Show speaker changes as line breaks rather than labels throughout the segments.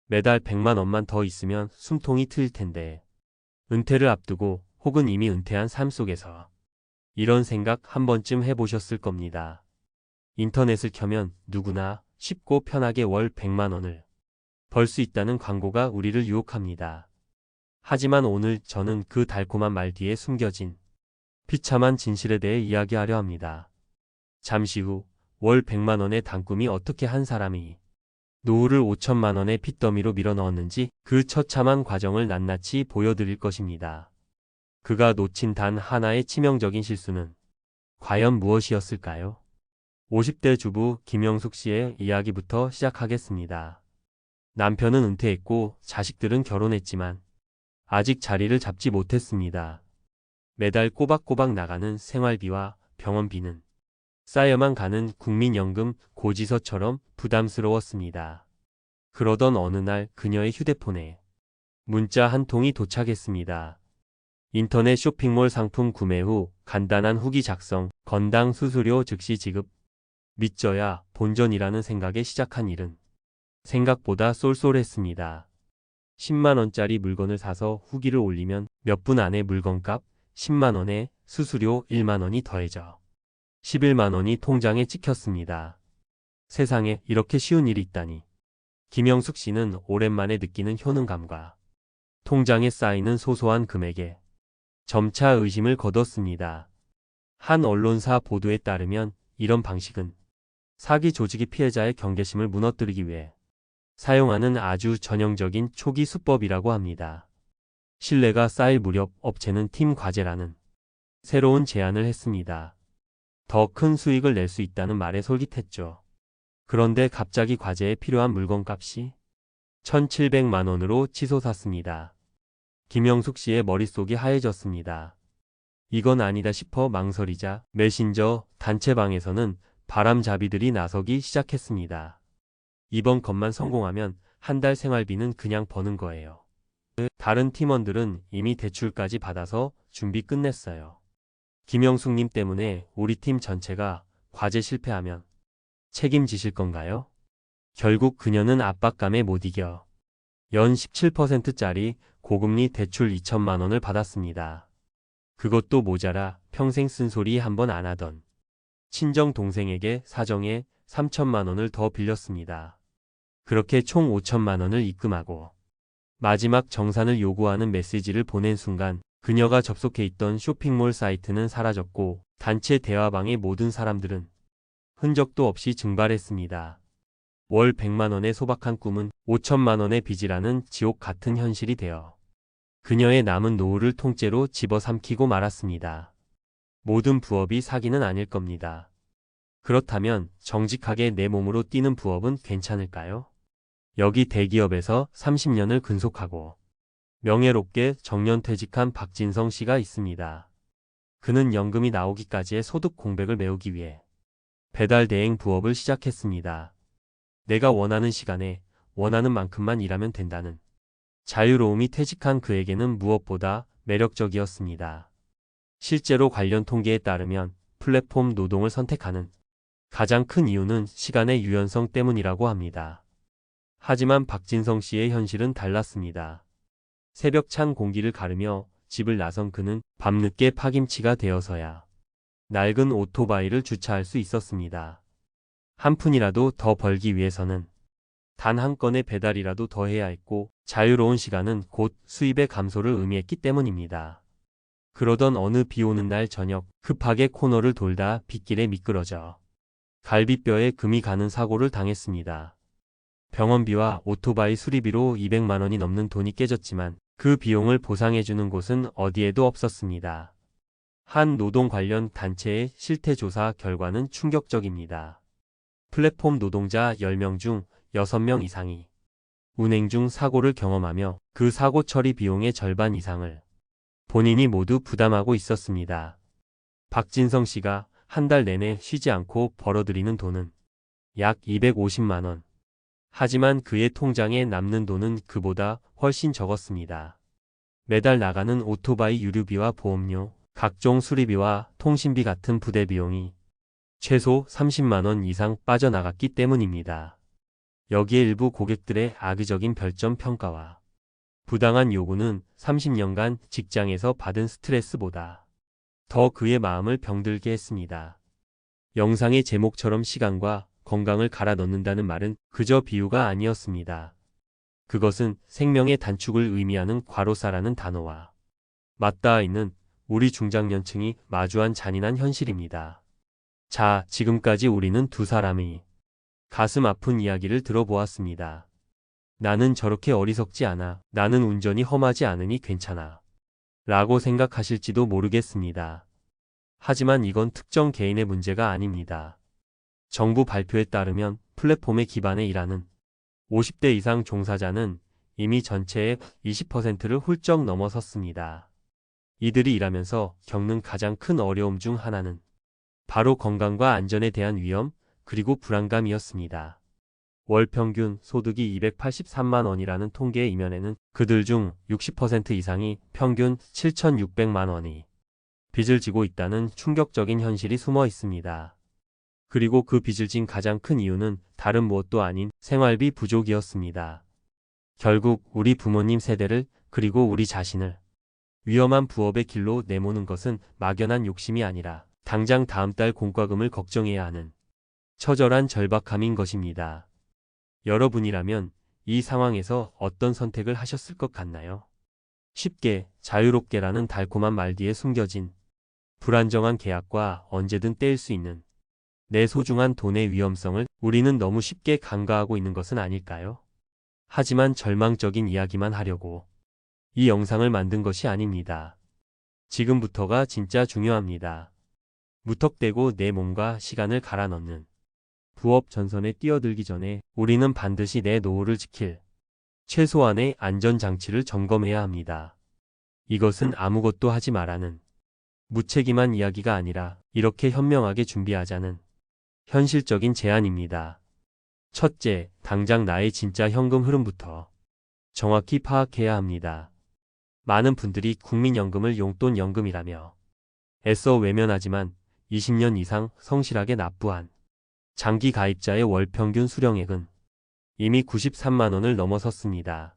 매달 100만 원만 더 있으면 숨통이 트일 텐데. 은퇴를 앞두고 혹은 이미 은퇴한 삶 속에서 이런 생각 한 번쯤 해보셨을 겁니다. 인터넷을 켜면 누구나 쉽고 편하게 월 100만 원을 벌 수 있다는 광고가 우리를 유혹합니다. 하지만 오늘 저는 그 달콤한 말 뒤에 숨겨진 비참한 진실에 대해 이야기하려 합니다. 잠시 후 월 100만 원의 단꿈이 어떻게 한 사람이 노후를 5천만 원의 핏더미로 밀어넣었는지 그 처참한 과정을 낱낱이 보여드릴 것입니다. 그가 놓친 단 하나의 치명적인 실수는 과연 무엇이었을까요? 50대 주부 김영숙 씨의 이야기부터 시작하겠습니다. 남편은 은퇴했고 자식들은 결혼했지만 아직 자리를 잡지 못했습니다. 매달 꼬박꼬박 나가는 생활비와 병원비는 쌓여만 가는 국민연금 고지서처럼 부담스러웠습니다. 그러던 어느 날 그녀의 휴대폰에 문자 한 통이 도착했습니다. 인터넷 쇼핑몰 상품 구매 후 간단한 후기 작성, 건당 수수료 즉시 지급. 믿져야 본전이라는 생각에 시작한 일은 생각보다 쏠쏠했습니다. 10만 원짜리 물건을 사서 후기를 올리면 몇 분 안에 물건값 10만 원에 수수료 1만 원이 더해져 11만 원이 통장에 찍혔습니다. 세상에 이렇게 쉬운 일이 있다니. 김영숙 씨는 오랜만에 느끼는 효능감과 통장에 쌓이는 소소한 금액에 점차 의심을 거뒀습니다. 한 언론사 보도에 따르면 이런 방식은 사기 조직이 피해자의 경계심을 무너뜨리기 위해 사용하는 아주 전형적인 초기 수법이라고 합니다. 신뢰가 쌓일 무렵 업체는 팀 과제라는 새로운 제안을 했습니다. 더 큰 수익을 낼 수 있다는 말에 솔깃했죠. 그런데 갑자기 과제에 필요한 물건값이 1,700만 원으로 치솟았습니다. 김영숙 씨의 머릿속이 하얘졌습니다. 이건 아니다 싶어 망설이자 메신저 단체방에서는 바람잡이들이 나서기 시작했습니다. 이번 것만 성공하면 한 달 생활비는 그냥 버는 거예요. 다른 팀원들은 이미 대출까지 받아서 준비 끝냈어요. 김영숙님 때문에 우리 팀 전체가 과제 실패하면 책임지실 건가요? 결국 그녀는 압박감에 못 이겨 연 17%짜리 고금리 대출 2천만 원을 받았습니다. 그것도 모자라 평생 쓴소리 한 번 안 하던 친정 동생에게 사정에 3천만 원을 더 빌렸습니다. 그렇게 총 5천만 원을 입금하고 마지막 정산을 요구하는 메시지를 보낸 순간 그녀가 접속해 있던 쇼핑몰 사이트는 사라졌고 단체 대화방의 모든 사람들은 흔적도 없이 증발했습니다. 월 100만 원의 소박한 꿈은 5천만 원의 빚이라는 지옥 같은 현실이 되어 그녀의 남은 노후를 통째로 집어삼키고 말았습니다. 모든 부업이 사기는 아닐 겁니다. 그렇다면 정직하게 내 몸으로 뛰는 부업은 괜찮을까요? 여기 대기업에서 30년을 근속하고 명예롭게 정년퇴직한 박진성 씨가 있습니다. 그는 연금이 나오기까지의 소득 공백을 메우기 위해 배달 대행 부업을 시작했습니다. 내가 원하는 시간에 원하는 만큼만 일하면 된다는 자유로움이 퇴직한 그에게는 무엇보다 매력적이었습니다. 실제로 관련 통계에 따르면 플랫폼 노동을 선택하는 가장 큰 이유는 시간의 유연성 때문이라고 합니다. 하지만 박진성 씨의 현실은 달랐습니다. 새벽 찬 공기를 가르며 집을 나선 그는 밤늦게 파김치가 되어서야 낡은 오토바이를 주차할 수 있었습니다. 한 푼이라도 더 벌기 위해서는 단 한 건의 배달이라도 더 해야 했고 자유로운 시간은 곧 수입의 감소를 의미했기 때문입니다. 그러던 어느 비 오는 날 저녁 급하게 코너를 돌다 빗길에 미끄러져 갈비뼈에 금이 가는 사고를 당했습니다. 병원비와 오토바이 수리비로 200만 원이 넘는 돈이 깨졌지만 그 비용을 보상해주는 곳은 어디에도 없었습니다. 한 노동 관련 단체의 실태조사 결과는 충격적입니다. 플랫폼 노동자 10명 중 6명 이상이 운행 중 사고를 경험하며 그 사고 처리 비용의 절반 이상을 본인이 모두 부담하고 있었습니다. 박진성 씨가 한 달 내내 쉬지 않고 벌어들이는 돈은 약 250만 원. 하지만 그의 통장에 남는 돈은 그보다 훨씬 적었습니다. 매달 나가는 오토바이 유류비와 보험료, 각종 수리비와 통신비 같은 부대 비용이 최소 30만 원 이상 빠져나갔기 때문입니다. 여기에 일부 고객들의 악의적인 별점 평가와 부당한 요구는 30년간 직장에서 받은 스트레스보다 더 그의 마음을 병들게 했습니다. 영상의 제목처럼 시간과 건강을 갈아 넣는다는 말은 그저 비유가 아니었습니다. 그것은 생명의 단축을 의미하는 과로사라는 단어와 맞닿아 있는 우리 중장년층이 마주한 잔인한 현실입니다. 자, 지금까지 우리는 두 사람의 가슴 아픈 이야기를 들어보았습니다. 나는 저렇게 어리석지 않아. 나는 운전이 험하지 않으니 괜찮아. 라고 생각하실지도 모르겠습니다. 하지만 이건 특정 개인의 문제가 아닙니다. 정부 발표에 따르면 플랫폼에 기반해 일하는 50대 이상 종사자는 이미 전체의 20%를 훌쩍 넘어섰습니다. 이들이 일하면서 겪는 가장 큰 어려움 중 하나는 바로 건강과 안전에 대한 위험, 그리고 불안감이었습니다. 월 평균 소득이 283만 원이라는 통계의 이면에는 그들 중 60% 이상이 평균 7,600만 원이 빚을 지고 있다는 충격적인 현실이 숨어 있습니다. 그리고 그 빚을 진 가장 큰 이유는 다른 무엇도 아닌 생활비 부족이었습니다. 결국 우리 부모님 세대를 그리고 우리 자신을 위험한 부업의 길로 내모는 것은 막연한 욕심이 아니라 당장 다음 달 공과금을 걱정해야 하는 처절한 절박함인 것입니다. 여러분이라면 이 상황에서 어떤 선택을 하셨을 것 같나요? 쉽게, 자유롭게라는 달콤한 말 뒤에 숨겨진 불안정한 계약과 언제든 떼일 수 있는 내 소중한 돈의 위험성을 우리는 너무 쉽게 간과하고 있는 것은 아닐까요? 하지만 절망적인 이야기만 하려고 이 영상을 만든 것이 아닙니다. 지금부터가 진짜 중요합니다. 무턱대고 내 몸과 시간을 갈아 넣는 부업 전선에 뛰어들기 전에 우리는 반드시 내 노후를 지킬 최소한의 안전장치를 점검해야 합니다. 이것은 아무것도 하지 말라는 무책임한 이야기가 아니라 이렇게 현명하게 준비하자는 현실적인 제안입니다. 첫째, 당장 나의 진짜 현금 흐름부터 정확히 파악해야 합니다. 많은 분들이 국민연금을 용돈연금이라며 애써 외면하지만 20년 이상 성실하게 납부한 장기 가입자의 월 평균 수령액은 이미 93만 원을 넘어섰습니다.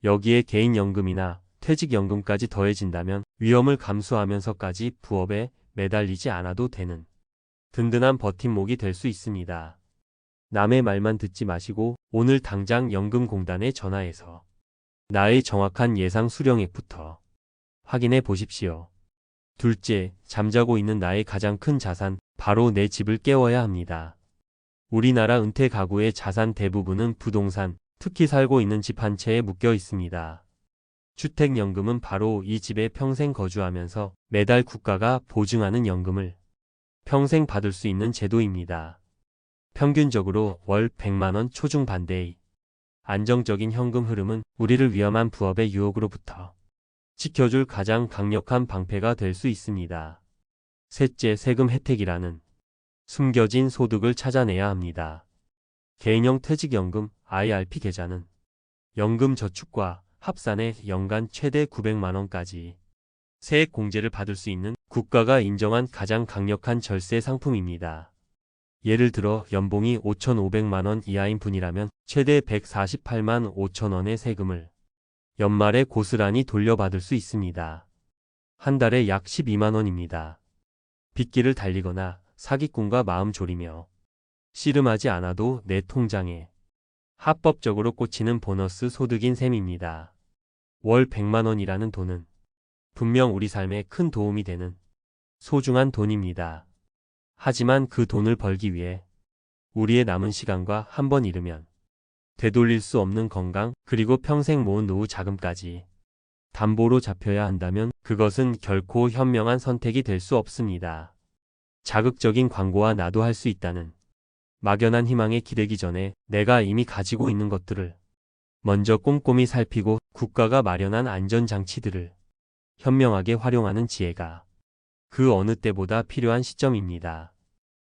여기에 개인연금이나 퇴직연금까지 더해진다면 위험을 감수하면서까지 부업에 매달리지 않아도 되는 든든한 버팀목이 될 수 있습니다. 남의 말만 듣지 마시고 오늘 당장 연금공단에 전화해서 나의 정확한 예상 수령액부터 확인해 보십시오. 둘째, 잠자고 있는 나의 가장 큰 자산, 바로 내 집을 깨워야 합니다. 우리나라 은퇴 가구의 자산 대부분은 부동산, 특히 살고 있는 집 한 채에 묶여 있습니다. 주택연금은 바로 이 집에 평생 거주하면서 매달 국가가 보증하는 연금을 평생 받을 수 있는 제도입니다. 평균적으로 월 100만 원 초중반대의 안정적인 현금 흐름은 우리를 위험한 부업의 유혹으로부터 지켜줄 가장 강력한 방패가 될 수 있습니다. 셋째, 세금 혜택이라는 숨겨진 소득을 찾아내야 합니다. 개인형 퇴직연금 IRP 계좌는 연금 저축과 합산해 연간 최대 900만 원까지 세액 공제를 받을 수 있는 국가가 인정한 가장 강력한 절세 상품입니다. 예를 들어 연봉이 5,500만 원 이하인 분이라면 최대 148만 5천 원의 세금을 연말에 고스란히 돌려받을 수 있습니다. 한 달에 약 12만 원입니다. 빚길을 달리거나 사기꾼과 마음 졸이며 씨름하지 않아도 내 통장에 합법적으로 꽂히는 보너스 소득인 셈입니다. 월 100만 원이라는 돈은 분명 우리 삶에 큰 도움이 되는 소중한 돈입니다. 하지만 그 돈을 벌기 위해 우리의 남은 시간과 한 번 잃으면 되돌릴 수 없는 건강, 그리고 평생 모은 노후 자금까지 담보로 잡혀야 한다면 그것은 결코 현명한 선택이 될 수 없습니다. 자극적인 광고와 나도 할 수 있다는 막연한 희망에 기대기 전에 내가 이미 가지고 있는 것들을 먼저 꼼꼼히 살피고 국가가 마련한 안전장치들을 현명하게 활용하는 지혜가 그 어느 때보다 필요한 시점입니다.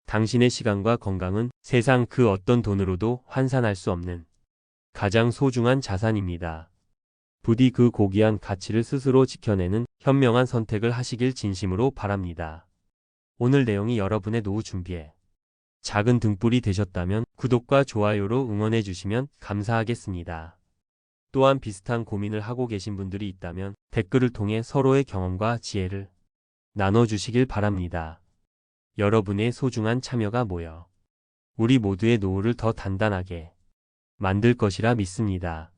당신의 시간과 건강은 세상 그 어떤 돈으로도 환산할 수 없는 가장 소중한 자산입니다. 부디 그 고귀한 가치를 스스로 지켜내는 현명한 선택을 하시길 진심으로 바랍니다. 오늘 내용이 여러분의 노후 준비에 작은 등불이 되셨다면 구독과 좋아요로 응원해 주시면 감사하겠습니다. 또한 비슷한 고민을 하고 계신 분들이 있다면 댓글을 통해 서로의 경험과 지혜를 나눠주시길 바랍니다. 여러분의 소중한 참여가 모여 우리 모두의 노후를 더 단단하게 만들 것이라 믿습니다.